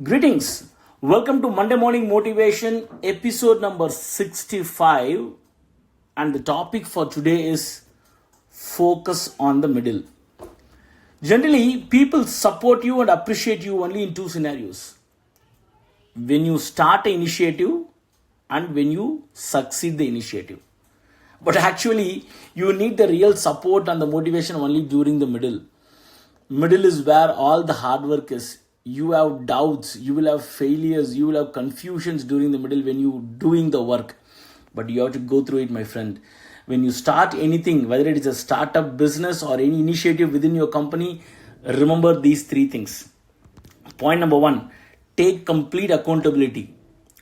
Greetings. Welcome to Monday Morning Motivation, episode number 65. And the topic for today is focus on the middle. Generally, people support you and appreciate you only in two scenarios: when you start an initiative and when you succeed the initiative. But actually, you need the real support and the motivation only during the middle. Middle is where all the hard work is. You have doubts, you will have failures, you will have confusions during the middle when you doing the work. But you have to go through it, my friend. When you start anything, whether it is a startup business or any initiative within your company, remember these three things. Point number one, take complete accountability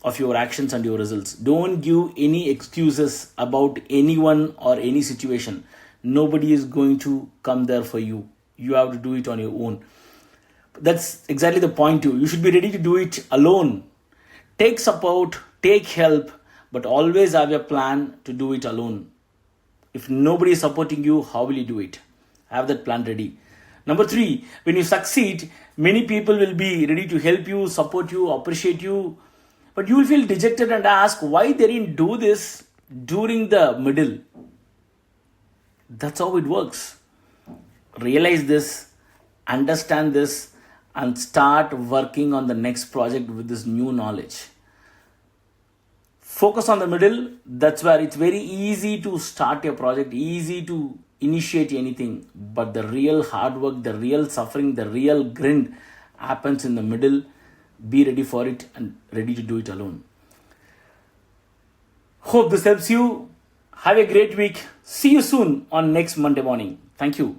of your actions and your results. Don't give any excuses about anyone or any situation. Nobody is going to come there for you. You have to do it on your own. That's exactly the point too. You should be ready to do it alone. Take support, take help, but always have a plan to do it alone. If nobody is supporting you, how will you do it? Have that plan ready. Number three, when you succeed, many people will be ready to help you, support you, appreciate you, but you will feel dejected and ask why they didn't do this during the middle. That's how it works. Realize this, understand this, and start working on the next project with this new knowledge. Focus on the middle. That's where it's very easy to start a project, easy to initiate anything. But the real hard work, the real suffering, the real grind happens in the middle. Be ready for it and ready to do it alone. Hope this helps you. Have a great week. See you soon on next Monday morning. Thank you.